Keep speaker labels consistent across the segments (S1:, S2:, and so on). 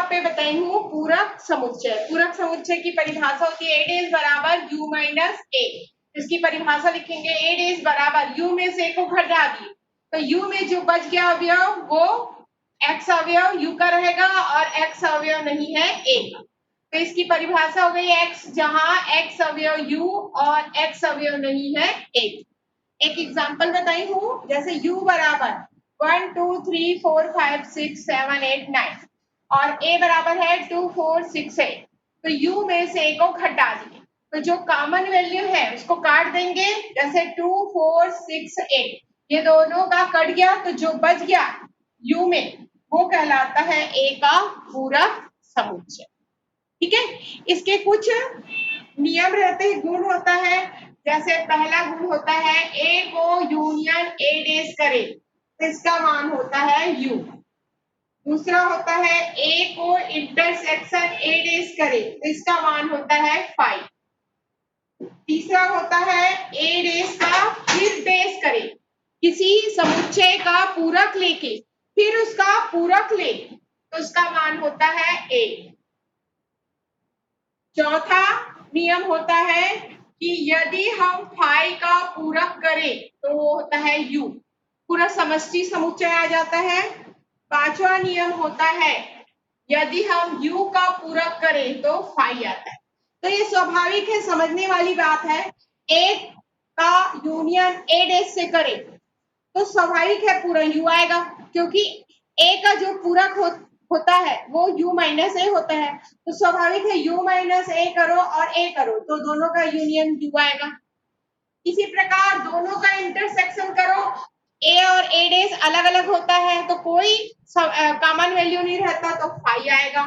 S1: पे बताई हूँ पूरक समुच्चय। पूरक समुच्चय की परिभाषा होती है ए डेज बराबर यू माइनस ए। इसकी परिभाषा लिखेंगे ए डेज बराबर यू में से को घटा दिए तो यू में जो बच गया अवयव वो एक्स अवयव यू का रहेगा और एक्स अवयव नहीं है ए का। तो इसकी परिभाषा हो गई एक्स, जहां एक्स अवयव यू और एक्स अवयव नहीं है ए। एक एग्जांपल बताई हूँ, जैसे u बराबर 1 2 3 4 5 6 7 8 9 और a बराबर है 2 4 6 8। तो u में से a को घटा दिए तो जो कॉमन वैल्यू है उसको काट देंगे, जैसे 2 4 6 8 ये दोनों का कट गया तो जो बच गया u में वो कहलाता है a का पूरक समुच्चय। ठीक है, इसके कुछ नियम रहते हैं, गुण होता है। जैसे पहला गुण होता है ए को यूनियन ए डेज करे तो इसका मान होता है यू। दूसरा होता है ए को इंटरसेक्शन ए डेज करे तो इसका मान होता है फाइव। तीसरा होता है ए डेज का फिर डेज करे, किसी समुच्चय का पूरक लेके फिर उसका पूरक ले तो उसका मान होता है ए। चौथा नियम होता है कि यदि हम फाई का पूरक करें तो वो होता है यू, पूरा समष्टि समुच्चय आ जाता है। पांचवा नियम होता है यदि हम यू का पूरक करें तो फाई आता है। तो ये स्वाभाविक है, समझने वाली बात है। ए का यूनियन ए डेज से करें तो स्वाभाविक है पूरा यू आएगा, क्योंकि ए का जो पूरक होता है वो u माइनस ए होता है। तो स्वाभाविक है u माइनस ए करो और a करो तो दोनों का यूनियन u आएगा। इसी प्रकार दोनों का इंटरसेक्शन करो, a और a डेज अलग अलग होता है तो कोई कॉमन वैल्यू नहीं रहता तो फाई आएगा।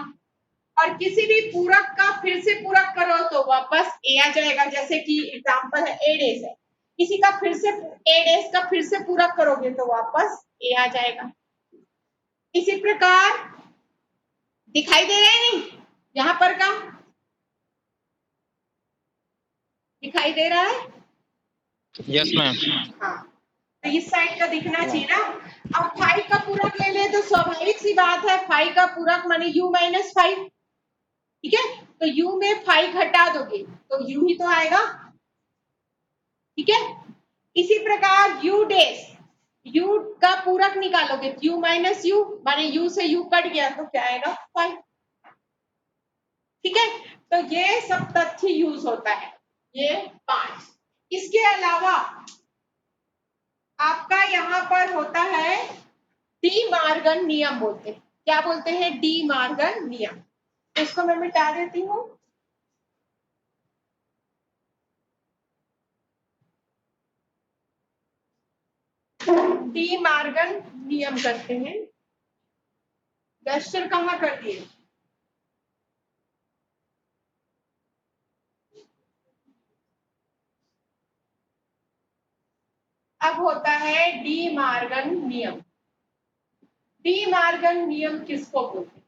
S1: और किसी भी पूरक का फिर से पूरक करो तो वापस a आ जाएगा। जैसे कि एग्जांपल है a डेज है, किसी का फिर से a डेज का फिर से पूरक करोगे तो वापस a आ जाएगा। इसी प्रकार दिखाई दे रहा है नहीं यहाँ पर का दिखाई दे रहा है?
S2: Yes ma'am.
S1: हाँ, तो इस साइड का दिखना चाहिए ना। अब फाइव का पूरक ले ले तो स्वाभाविक सी बात है फाइव का पूरक माने u माइनस फाइव। ठीक है, तो u में फाइव घटा दोगे तो u ही तो आएगा। ठीक है, इसी प्रकार u डेज u का पूरक निकालोगे u माइनस u माने u से u कट गया तो क्या आएगा फाइव। ठीक है, तो ये सब तथ्य यूज होता है, ये पांच। इसके अलावा आपका यहाँ पर होता है डी मार्गन नियम बोलते हैं। क्या बोलते हैं? डी मार्गन नियम। इसको मैं मिटा देती हूँ। डी मार्गन नियम करते हैं। डस्टर कहाँ कर दिए? अब होता है डी मार्गन नियम। डी मार्गन नियम किसको बोलते हैं?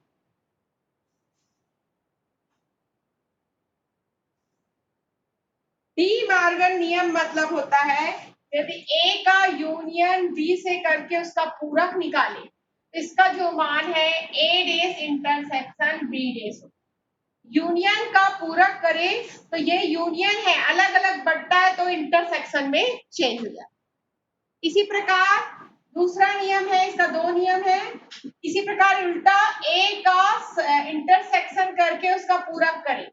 S1: डी मार्गन नियम मतलब होता है यदि ए का यूनियन बी से करके उसका पूरक निकाले, इसका जो मान है A dash intersection B dash. Union का पूरक करे तो ये यूनियन है, अलग अलग बढ़ता है तो इंटरसेक्शन में चेंज हो जाता है। इसी प्रकार दूसरा नियम है, इसका दो नियम है। इसी प्रकार उल्टा ए का इंटरसेक्शन करके उसका पूरक करे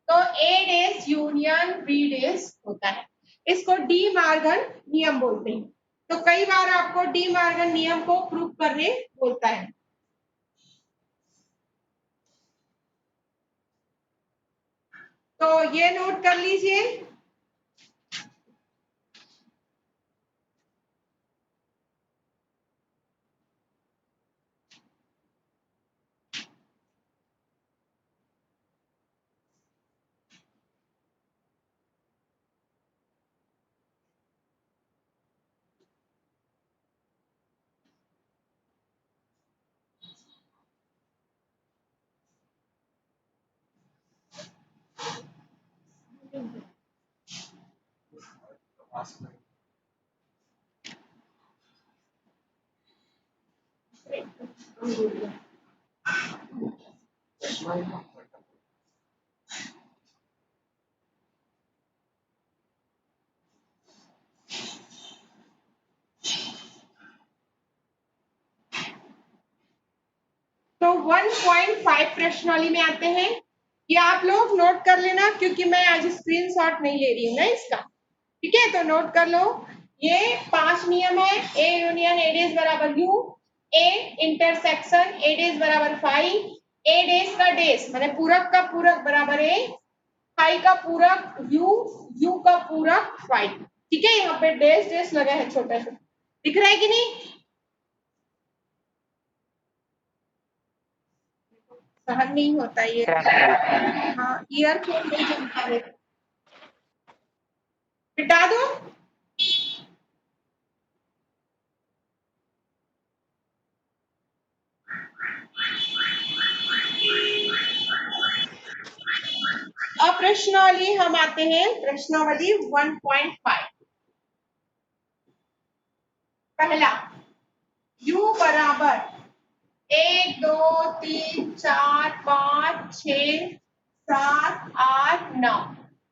S1: तो ए डेज यूनियन बी डेज होता है। इसको डी मार्गन नियम बोलते हैं। तो कई बार आपको डी मार्गन नियम को प्रूव करने बोलता है। तो ये नोट कर लीजिए। तो 1.5 प्रश्नावली में आते हैं। ये आप लोग नोट कर लेना क्योंकि मैं आज स्क्रीनशॉट नहीं ले रही हूँ ना इसका। ठीक है, तो नोट कर लो। ये 5 नियम है। ए यूनियन ए डेज बराबर you, A intersection A days बराबर फाई, ए डेज का डेज माने पूरक का पूरक बराबर ए, फाई का पूरक यू, यू का पूरक फाई। ठीक है, यहाँ पे डेज डेज लगा है छोटा सा, दिख रहा है कि नहीं? सहन नहीं होता ये। हाँ, ईयरफोन नहीं जमता है, मिटा दो। अब प्रश्नावली हम आते हैं, प्रश्नावली 1.5। पहला, u बराबर 1 2 3 4 5 6 7 8 9।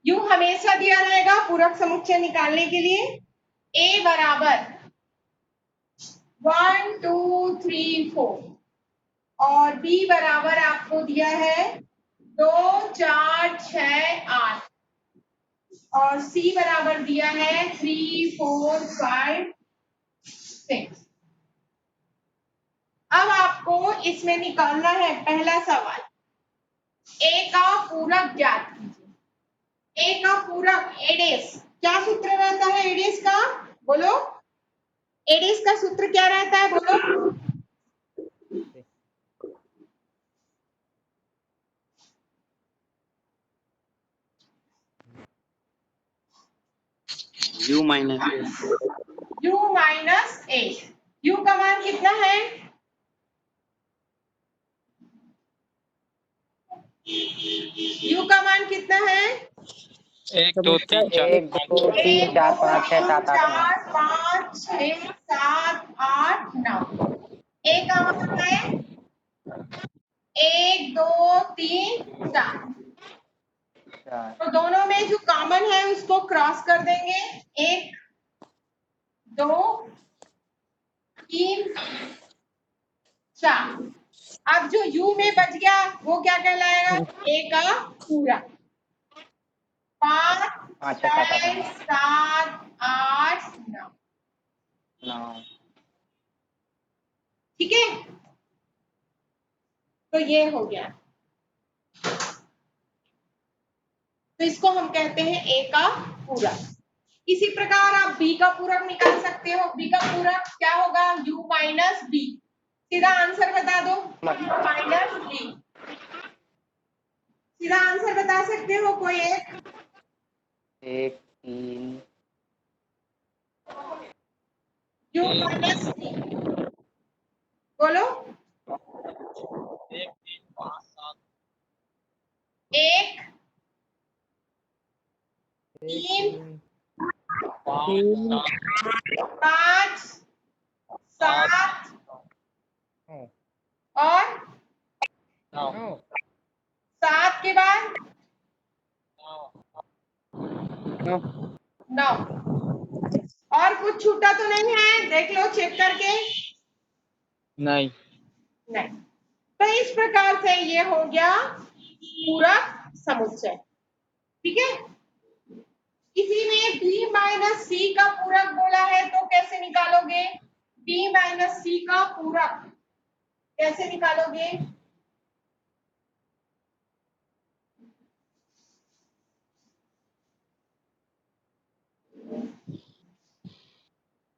S1: u हमेशा दिया रहेगा पूरक समुच्चय निकालने के लिए। a बराबर 1 2 3 4 और b बराबर आपको दिया है 2 4 6 8 और c बराबर दिया है 3 4 5 6। अब आपको इसमें निकालना है पहला सवाल, ए का पूरक ज्ञात कीजिए। ए का पूरक एडेस, क्या सूत्र रहता है एडेस का? बोलो, एडेस का सूत्र क्या रहता है? बोलो।
S2: U minus A.
S1: u minus A. u का मान कितना है? u का मान कितना है?
S2: 1 2 3 4
S3: 1 2 3 4 5 6 7 8 9।
S1: 4 5 6 7 8 9। ए का मान है 1 2 3 4। तो दोनों में जो कॉमन है उसको क्रॉस कर देंगे। 1 2 3 4। अब जो u में बच गया वो क्या कहलाएगा? a का पूरा। 5
S3: 5 6 7 8
S1: 6 7 8 9।
S3: 9।
S1: ठीक है, तो ये हो गया। तो इसको हम कहते हैं a का पूरक। इसी प्रकार आप b का पूरक निकाल सकते हो। b का पूरक क्या होगा? u minus b। सीधा आंसर बता दो, u माइनस b। सीधा आंसर बता सकते हो कोई एक?
S3: 1 3
S1: u माइनस b बोलो।
S2: 1 3 5 7
S1: 1 3 5 7 और 7 के बाद 9। और कुछ छूटा तो नहीं है? देख लो चेक करके।
S2: नहीं।
S1: नहीं। तो इस प्रकार से ये हो गया पूरक समुच्चय। ठीक है, इसी में b माइनस सी का पूरक बोला है तो कैसे निकालोगे? b माइनस सी का पूरक कैसे निकालोगे?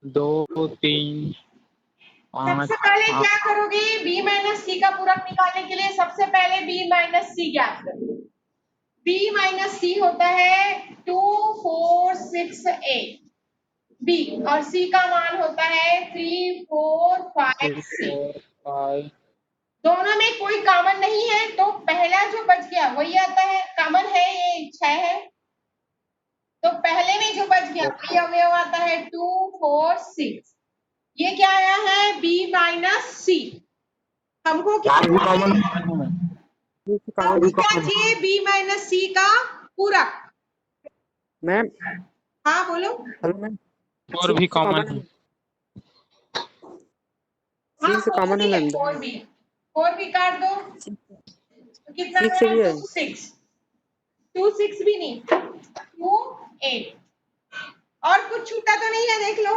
S2: दो 3 5
S1: सबसे पहले क्या करोगे? b माइनस सी का पूरक निकालने के लिए सबसे पहले b माइनस सी ज्ञात करो। b माइनस सी होता है 2 4 6 8 b और c का मान होता है 3 4 5 6।
S2: 5।
S1: दोनों में कोई कॉमन नहीं है तो पहला जो बच गया वही आता है। कॉमन है ये 6 है तो पहले में जो बच गया वही अवयव आता है 2 4 6। ये क्या आया है? b माइनस सी। हमको क्या आपको क्या चाहिए? बी माइनस सी का पूरक।
S4: मैम
S1: हाँ बोलो।
S4: हेलो मैम,
S2: फोर भी कॉमन है।
S1: हाँ
S4: सिक्स कॉमन है मैम।
S1: फोर भी काट दो तो कितना
S4: सिक्स
S1: है?
S4: भी है।
S1: 2 6 भी नहीं, 2 8। और कुछ छूटा तो नहीं है? देख लो।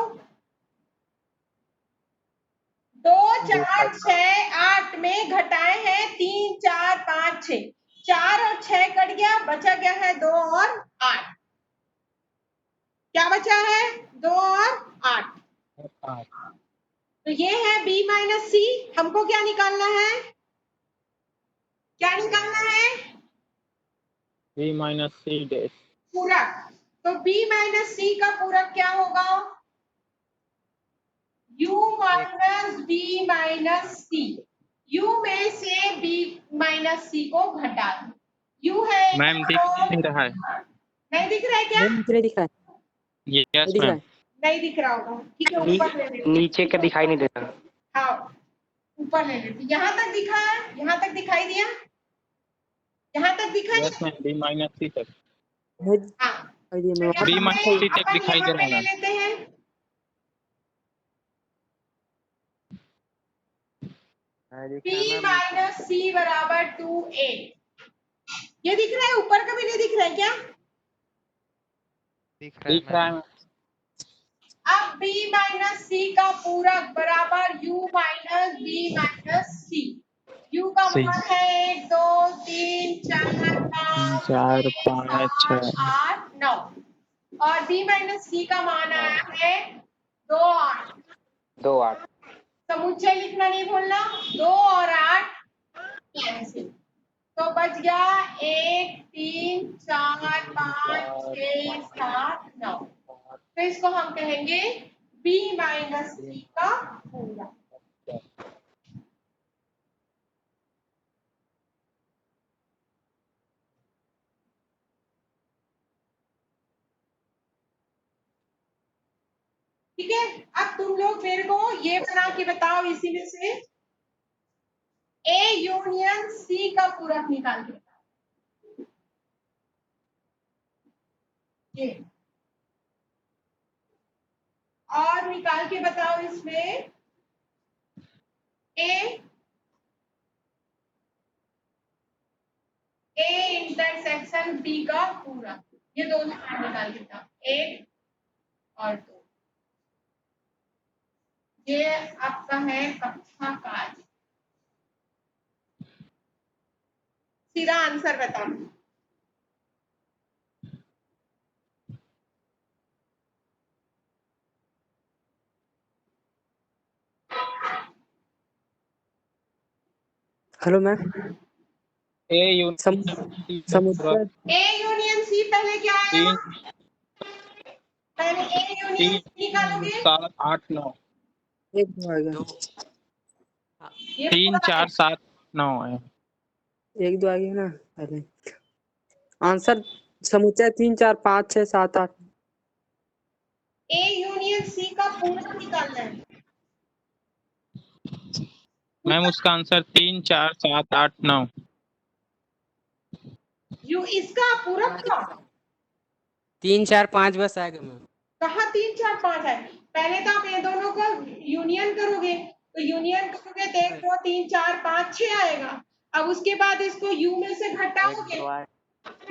S1: 2 4 6 8 में घटाए हैं 3 4 5 6। 4 और 6 कट गया, बचा क्या है? 2 और 8। क्या बचा है? 2 और 8। तो ये है बी माइनस सी। हमको क्या निकालना है? क्या निकालना है?
S2: B minus C dash.
S1: पूरक। तो b माइनस सी का पूरक क्या होगा? u माइनस बी माइनस सी। u में से b माइनस सी को घटा दो। u है
S2: मैम दिख नहीं रहा है।
S1: नहीं दिख रहा है क्या?
S4: मैम नीचे दिख रहा है,
S2: यस
S4: दिख रहा
S2: मैम।
S4: है।
S1: नहीं दिख रहा होगा, ठीक है ऊपर ले लेते।
S3: नीचे का दिखाई नहीं देता।
S1: हाँ ऊपर ले लेते। यहाँ तक दिखा है? यहाँ तक दिखाई दिया? यहाँ तक दिखा
S2: यस
S1: नहीं?
S2: मैम, बी माइनस सी तक।
S1: हाँ
S2: बी माइनस सी तक
S1: अपन
S2: दिखाई
S1: यहाँ
S2: दे रहा
S1: पे
S2: है
S1: ले
S2: मैम।
S1: लेते हैं। p माइनस सी बराबर 2a। ये दिख रहा है? ऊपर का भी नहीं दिख रहा है क्या?
S2: दिख रहा है मैम।
S1: अब b माइनस सी का पूरक बराबर u माइनस बी माइनस सी। u का
S2: सी
S1: मान है 1 2 3 4 5
S2: 4
S1: 6
S2: 5
S1: 7
S2: 6
S1: 8 9 और b माइनस सी का मान आया है 2 8।
S3: 2 8।
S1: समुच्चय लिखना नहीं भूलना। 2 और 8 कैंसिल, तो बच गया 1 3 4 5 6 7 9। तो इसको हम कहेंगे b माइनस सी का पूरक। ठीक है, अब तुम लोग मेरे को ये बना के बताओ, इसी में से ए यूनियन सी का पूरक निकाल के बताओ। ये और निकाल के बताओ इसमें ए इंटरसेक्शन बी का पूरक। ये दोनों निकाल के बताओ, 1 और 2। ये आपका है कक्षा कार्य। सीधा आंसर बताओ।
S4: Hello ma'am.
S2: A union C का
S4: समुच्चय
S2: पूरक
S1: ए यूनियन सी पहले क्या आएगा?
S2: 3
S1: पहले ए यूनियन
S2: 3
S1: सी निकालोगे।
S2: 7 8 9।
S4: एक दो आ गया,
S1: ये
S2: 3
S1: पूरा है।
S2: 4 7 9 है।
S4: एक दो आ गया ना पहले। आंसर समुच्चय 3 4 5 6 7 8।
S1: ए यूनियन सी का पूरक निकालना है।
S2: मैम उसका आंसर 3 4 7 8 9।
S1: यू इसका पूरक का
S5: 3 4 5 बस आएगा मैम।
S1: कहा 3 4 5 है? पहले तो आप ये दोनों को यूनियन करोगे, तो यूनियन करोगे तो 1 2 3 4 5 6 आएगा। अब उसके बाद इसको यू में से घटाओगे।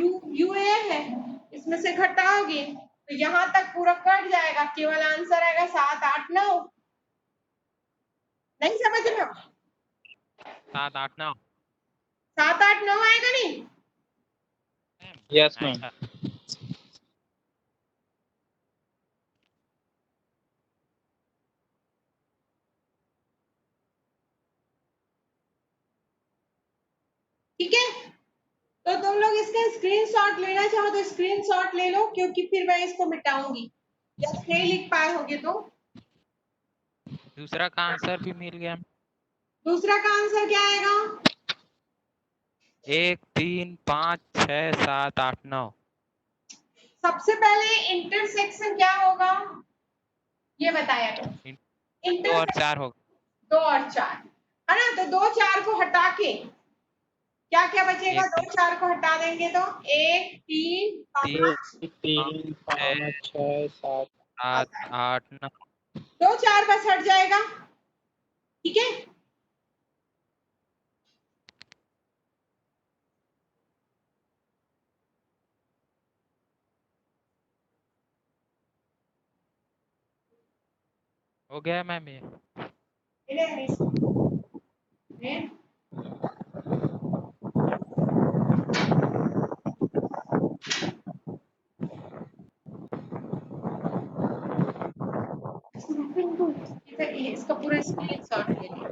S1: यू यू ए है, इसमें से घटाओगे तो यहाँ तक पूरा कट जाएगा, केवल आंसर आएगा 7 8 9। नहीं समझ रहे हो?
S5: 7 8 9।
S1: 7 8 9 आएगा नहीं?
S2: Yes ma'am.
S1: ठीक है, तो तुम लोग इसका स्क्रीनशॉट लेना चाहो तो स्क्रीनशॉट ले लो, क्योंकि फिर मैं इसको मिटाऊंगी जब नहीं लिख पाए होगे तो।
S5: दूसरा का आंसर भी मिल गया।
S1: दूसरा का आंसर क्या आएगा?
S5: 1 3 5 6 7 8 9।
S1: सबसे पहले इंटरसेक्शन क्या होगा ये बताया करो।
S5: 2 और
S1: इंटरसेक्शन
S5: 4 होगा।
S1: 2 और 4 है ना, तो 2 4 को हटा के क्या क्या बचेगा?
S5: एक
S1: 2 4 को हटा देंगे तो 1 3
S5: तीन
S1: 5
S2: 3 5 6 7
S5: 7 8 9
S1: 2 4 बस हट जाएगा। ठीक है,
S5: हो गया मैम ये।
S1: इसका पूरा स्क्रीनशॉट ले लिया।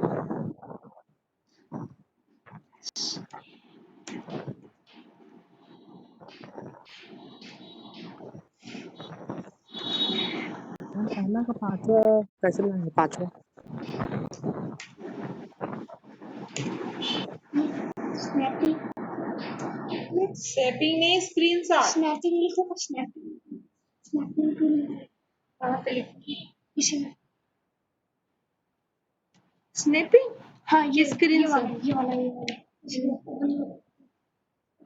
S4: पहला का पांचवा कैसे लाएंगे? पांचवा
S1: सेटिंग में स्क्रीनशॉट
S6: स्नैपिंग लिखो ना, स्नैपिंग स्नैपिंग टूल
S1: कहाँ पे लिखी?
S6: इसमें।
S1: स्नैपिंग।
S6: हाँ ये
S1: स्क्रीनशॉट।
S6: ये वाला इसमें।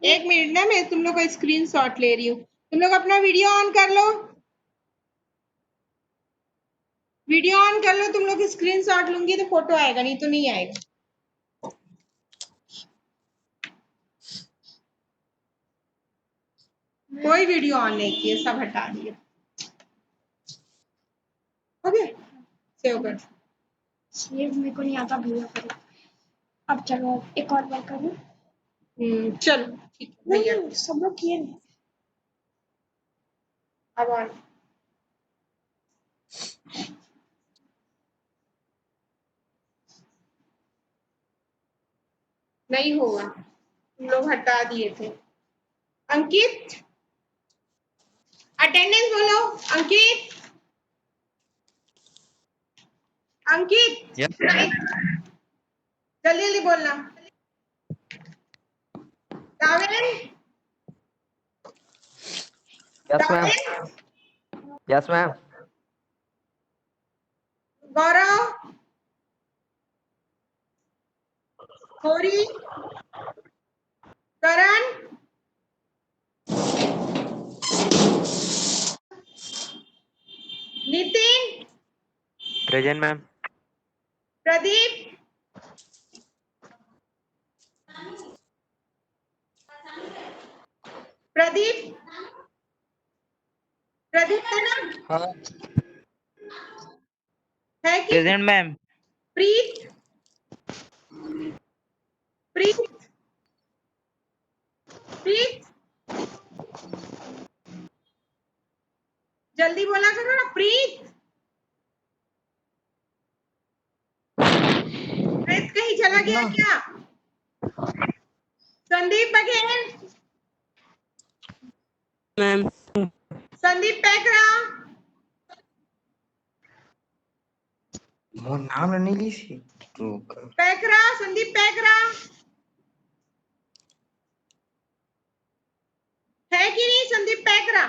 S1: 1 मिनट ना, मैं तुम लोग का स्क्रीनशॉट ले रही हूँ। तुम लोग अपना वीडियो ऑन कर लो, वीडियो ऑन कर लो। तुम लोग स्क्रीनशॉट लूंगी तो फोटो आएगा, नहीं तो नहीं आएगा। कोई वीडियो ऑन नहीं किए, सब हटा दिए। हो गया, सेव कर।
S6: सेव मेरे को नहीं आता भैया करो। अब चलो एक और बार करूँ।
S1: चलो ठीक है भैया,
S6: नहीं सब लोग किए नहीं।
S1: अब ऑन। नहीं होगा, तुम लोग हटा दिए थे। अंकित, अटेंडेंस बोलो। अंकित, अंकित जल्दी जल्दी बोलना। Daven,
S3: yes ma'am.
S1: Daven,
S3: yes ma'am.
S1: Gaurav, Gauri, Karan, Nitin,
S3: present ma'am.
S1: Pradeep, Pradeep, Pradeep है ना?
S3: हाँ
S1: है कि?
S2: Present ma'am.
S1: प्रीत, प्रीत, प्रीत, जल्दी बोला करो ना। प्रीत, प्रीत कहीं चला गया क्या? संदीप बघेल,
S4: मैम।
S1: संदीप पैकरा,
S3: मोर नाम नहीं ली सी
S1: पैकरा, संदीप पैकरा है कि नहीं? संदीप पैकरा।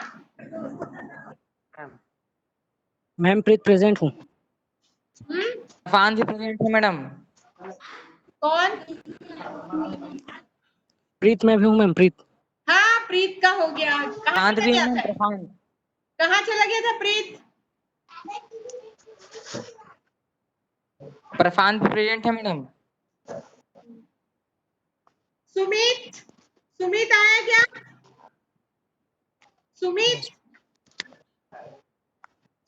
S4: मैम प्रीत प्रेजेंट हूँ।
S3: पांच प्रेजेंट है मैडम।
S1: कौन?
S4: प्रीत मैं भी हूँ मैम, प्रीत।
S1: हाँ, प्रीत का हो गया। कहाँ
S3: शांत
S1: चला
S3: भी
S1: गया
S3: मैम।
S1: था?
S3: प्रशांत
S1: कहाँ चला गया था प्रीत?
S3: प्रशांत प्रेजेंट है मैडम।
S1: सुमित, सुमित आया क्या? Sumit,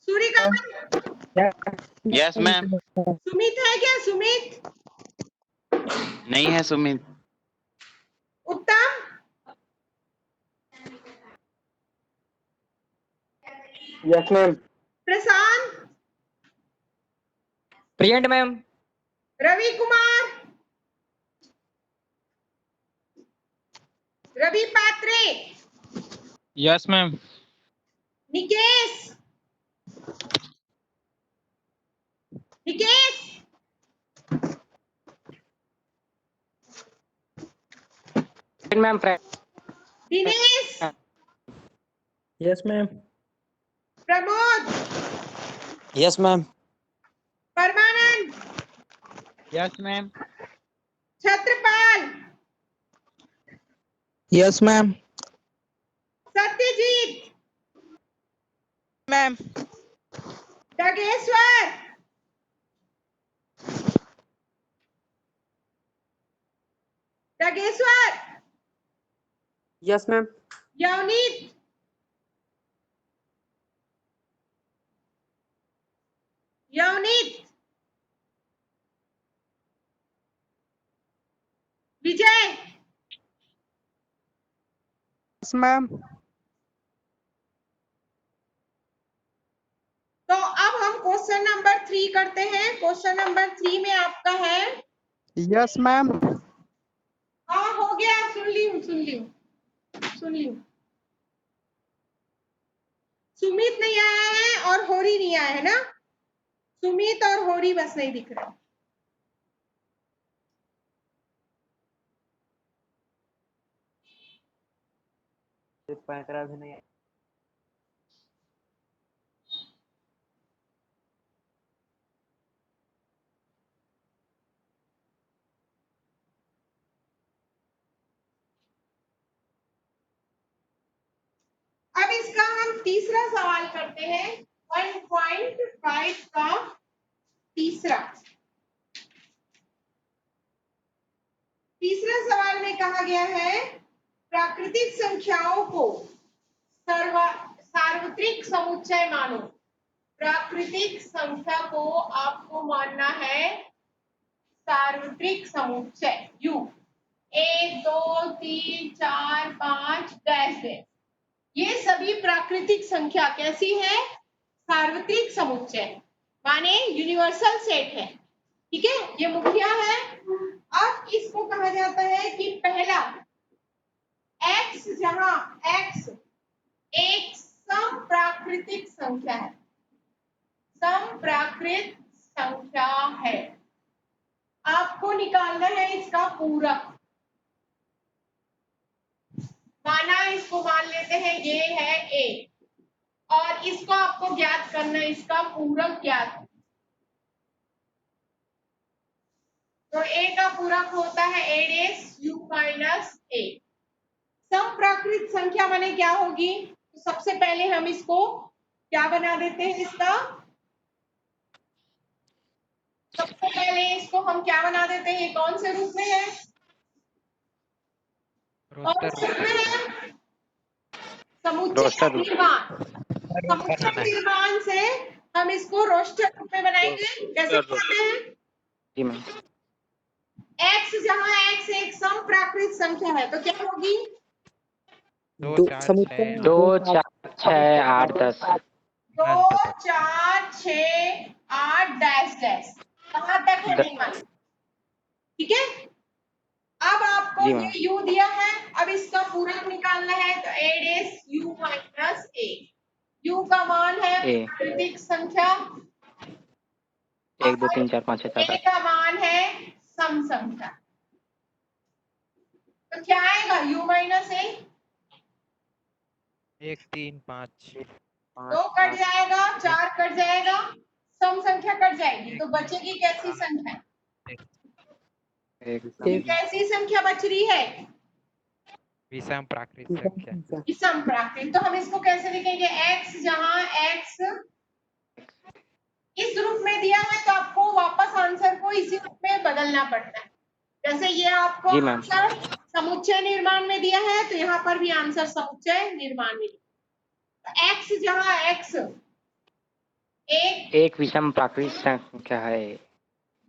S1: Suryakant,
S2: yes ma'am.
S1: सुमित है क्या? सुमित,
S2: नहीं है Sumit.
S1: Uttam,
S3: yes ma'am.
S1: Prashant,
S3: present ma'am.
S1: Ravi Kumar, Ravi Patre,
S2: yes ma'am.
S1: Nikesh, Nikesh,
S3: ma'am.
S1: Dinesh,
S4: yes ma'am.
S1: Pramod,
S4: yes ma'am.
S1: Parmanand,
S2: yes ma'am.
S1: Chhatrapal,
S7: yes ma'am.
S1: Satyajit,
S7: ma'am.
S1: Dageshwar, Dageshwar,
S4: yes ma'am.
S1: Yavneet, Yavneet, Vijay.
S7: Yes ma'am.
S1: तो अब हम क्वेश्चन नंबर 3 करते हैं। क्वेश्चन नंबर 3 में आपका है,
S7: यस मैम।
S1: हाँ हो गया, सुन ली हूँ, सुन ली हूँ, सुन ली हूँ। सुमित नहीं आया है और होरी नहीं आया है ना, सुमित और होरी बस नहीं दिख रहा।
S4: पैकरा भी नहीं।
S1: अब इसका हम तीसरा सवाल करते हैं, 1.5 का तीसरा। तीसरा सवाल में कहा गया है, प्राकृतिक संख्याओं को सार्वत्रिक समुच्चय मानो। प्राकृतिक संख्या को आपको मानना है सार्वत्रिक समुच्चय U। 1 2 3 4 5 डैश डैश, ये सभी प्राकृतिक संख्या कैसी है, सार्वत्रिक समुच्चय, माने यूनिवर्सल सेट है। ठीक है, ये मुखिया है। अब इसको कहा जाता है कि पहला x, जहां x एक सम प्राकृतिक संख्या है, सम प्राकृत संख्या है, आपको निकालना है इसका पूरक। माना इसको मान लेते हैं ये है a, और इसको आपको ज्ञात करना है, इसका पूरक ज्ञात है। तो a का पूरक होता है a dash u minus a। सम प्राकृत संख्या माने क्या होगी, तो सबसे पहले हम इसको क्या बना देते हैं, इसका सबसे पहले इसको हम क्या बना देते हैं, ये कौन से रूप में है, कौन से रूप में है, समुच्चय निर्माण। समुच्चय
S3: बनाना है।
S1: निर्माण से हम इसको रोस्टर रूप में बनाएंगे। कैसे बनाते हैं,
S3: जी मैम।
S1: x, जहां x एक सम प्राकृत संख्या है तो क्या होगी,
S5: 2 4
S4: समुच्चय
S5: 6
S3: 2 4 6 8 10।
S1: 2 4 6 8 डैश डैश, कहां तक है नहीं मालूम। ठीक है, अब आपको
S3: जी
S1: ये
S3: मैम।
S1: u दिया है, अब इसका पूरक निकालना है, तो a dash u minus a। u का मान है
S3: ए
S1: प्राकृतिक संख्या,
S3: 1 2 3 4 5 6 7
S1: a
S3: 8।
S1: का मान है सम संख्या। तो क्या आएगा u माइनस a,
S5: 1 3 5
S1: 2 कट जाएगा, 4 कट जाएगा, सम संख्या कट जाएगी, तो बचेगी कैसी संख्या, ये कैसी संख्या बच रही है,
S5: विषम प्राकृत संख्या।
S1: विषम प्राकृत। तो हम इसको कैसे लिखेंगे, x, जहां x इस रूप में दिया है तो आपको वापस आंसर को इसी रूप में बदलना पड़ता है। जैसे ये आपको
S3: जी मैम।
S1: आंसर समुच्चय निर्माण में दिया है, तो यहाँ पर भी आंसर समुच्चय निर्माण में दिया। तो x, जहां x एक
S3: विषम प्राकृत संख्या है।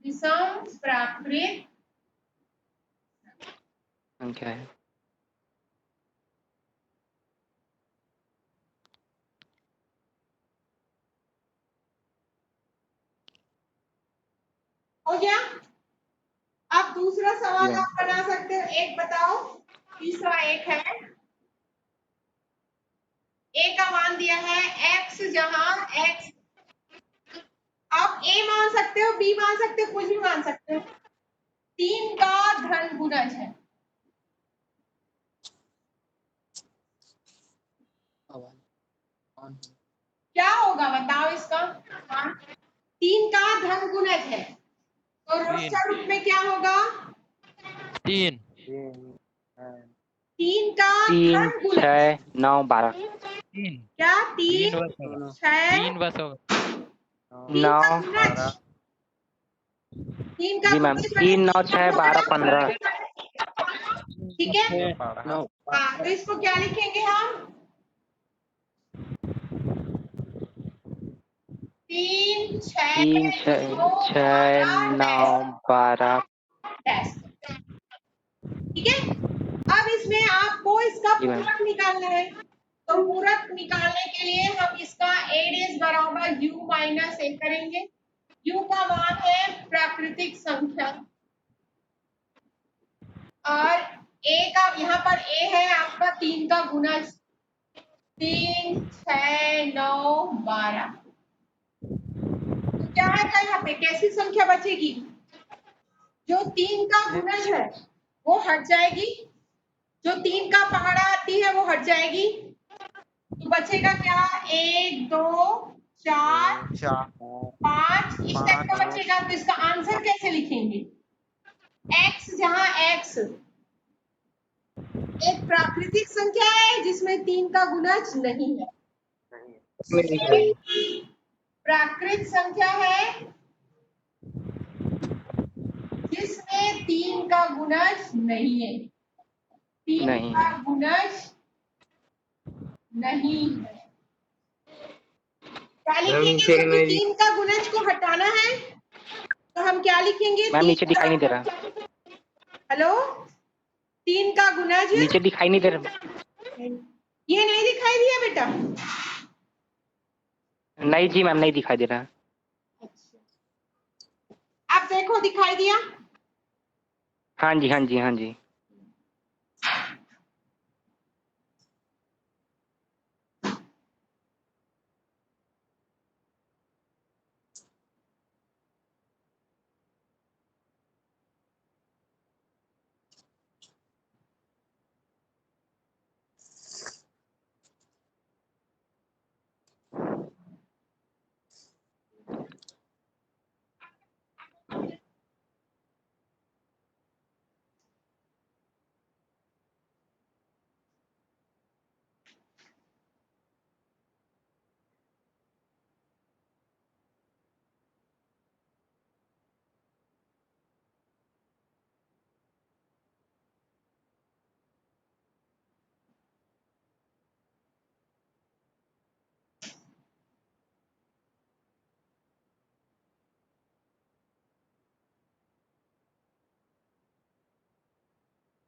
S1: विषम प्राकृत
S3: संख्या है।
S1: हो गया। अब दूसरा
S3: जी
S1: सवाल
S3: मैम।
S1: आप बना सकते हो, एक बताओ, तीसरा एक है, a का मान दिया है x, जहां x आप a मान सकते हो, b मान सकते हो, कुछ भी मान सकते हो, 3 का धन गुणज है। क्या होगा बताओ इसका मान, 3 का धन गुणज है, तो रोस्टर रूप में क्या होगा,
S5: 3
S1: 3 का
S3: 3
S1: घन गुणज
S3: 6 9 12
S5: तीन
S1: क्या?
S5: तीन
S1: 3
S5: बस होगा
S1: 6
S5: तीन बस होगा
S1: 3 का
S3: 9
S1: गुणज 3 का
S3: जी मैम
S1: गुणज
S3: 3 9
S1: माने
S3: 6 12 15
S1: ठीक है।
S5: दो बारह
S3: 9
S1: हाँ, तो इसको क्या लिखेंगे हम? 3 6
S3: 3 6 9 12
S1: डैश। ठीक है। अब इसमें आपको इसका
S3: जी मैम
S1: पूरक निकालना है, तो पूरक निकालने के लिए हम इसका a डेज बराबर u माइनस ए करेंगे। u का मान है प्राकृतिक संख्या और a का यहाँ पर a है आपका 3 का गुणज 3 6 9 12। तो क्या आएगा यहाँ पे? कैसी संख्या बचेगी? जो 3 का गुणज है वो हट जाएगी, जो 3 का पहाड़ा आती है वो हट जाएगी, तो बचेगा क्या? 1 2 4 5 इस टाइप का बचेगा। तो इसका आंसर कैसे लिखेंगे? x, जहां x एक प्राकृतिक संख्या है जिसमें 3 का गुणज नहीं है, प्राकृत संख्या है जिसमें 3 का गुणज नहीं है, 3
S3: नहीं
S1: का
S3: है
S1: गुणज नहीं है। क्या लिखेंगे सभी? 3 का गुणज को हटाना है तो हम क्या लिखेंगे?
S3: मैम
S1: 3
S3: नीचे दिखाई नहीं दे रहा
S1: हेलो, 3 का गुणज
S3: नीचे दिखाई नहीं दे रहा
S1: ये नहीं दिखाई दिया बेटा?
S3: नहीं जी मैम नहीं दिखाई दे रहा
S1: अब देखो दिखाई दिया?
S3: हाँ जी हाँ जी हाँ जी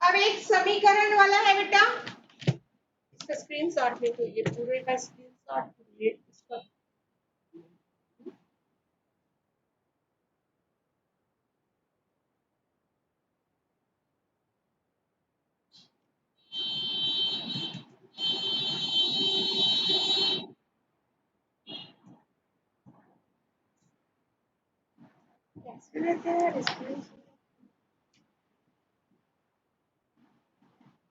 S1: अब एक समीकरण वाला है बेटा, इसका स्क्रीनशॉट ले, तो ये पूरे का स्क्रीनशॉट ये इसका कैसे लेते हैं स्क्रीनशॉट?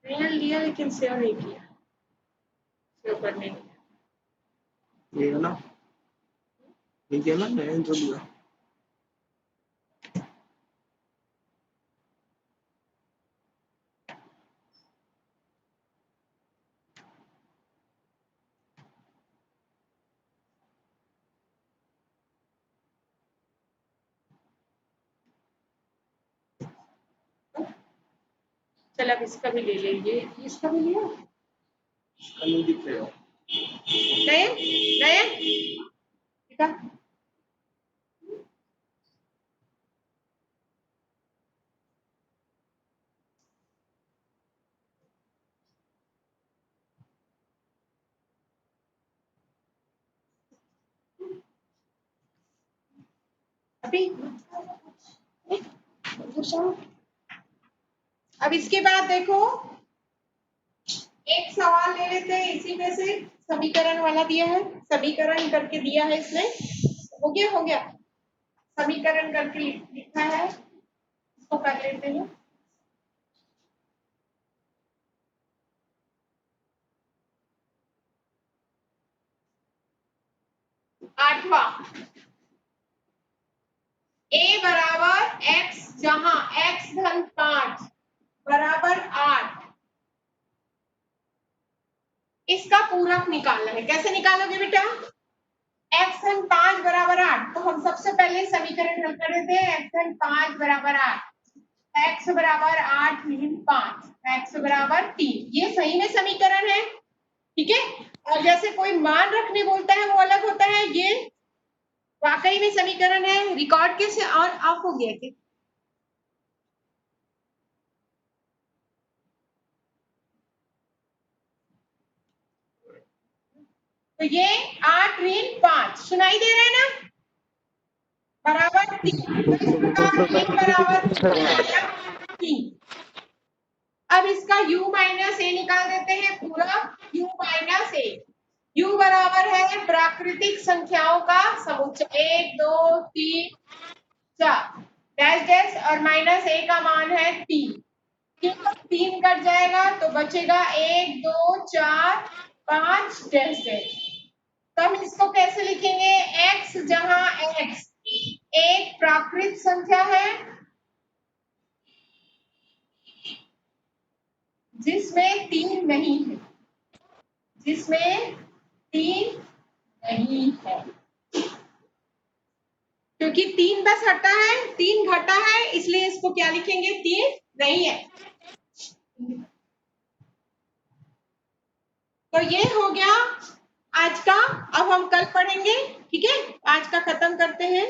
S1: मैंने लिया लेकिन सेव नहीं किया, सेव करने के
S8: ये ना ये ना मैं जो लिया
S1: चल अब इसका भी ले लेंगे, इसका भी लिया
S8: इसका नहीं दिख रहा
S1: नयन, नयन बेटा अभी अब इसके बाद देखो एक सवाल ले लेते हैं इसी में से, समीकरण वाला दिया है, समीकरण करके दिया है इसने, हो गया हो गया, समीकरण करके लिखा है, इसको कर लेते हैं। 8वां a बराबर x, जहां x धन 5 बराबर 8, पूरक निकालना है। कैसे निकालोगे बेटा? xn 5 बराबर 8, तो हम सबसे पहले समीकरण हल कर देते हैं। xn 5 बराबर 8, x बराबर 8 ऋण 5, x बराबर 3। ये सही में समीकरण है, ठीक है। और जैसे कोई मान रखने बोलता है वो अलग होता है, ये वाकई में समीकरण है। रिकॉर्ड कैसे और ऑफ हो गया क्या? तो ये 8 ऋण 5 सुनाई दे रहा है ना, बराबर 3 बराबर 3। अब इसका u माइनस ए निकाल देते हैं, पूरा u माइनस ए। u बराबर है प्राकृतिक संख्याओं का समुच्चय, 1 2 3 4 डैश डैश और माइनस ए का मान है 3। 3 कट जाएगा तो बचेगा 1 2 4 5 डैश डैश। तो हम इसको कैसे लिखेंगे? x जहां x एक प्राकृत संख्या है जिसमें 3 नहीं है, जिसमें 3 नहीं है, क्योंकि 3 बस हटा है, 3 घटा है, इसलिए इसको क्या लिखेंगे? 3 नहीं है। तो ये हो गया आज का। अब हम कल पढ़ेंगे, ठीक है। आज का खत्म करते हैं।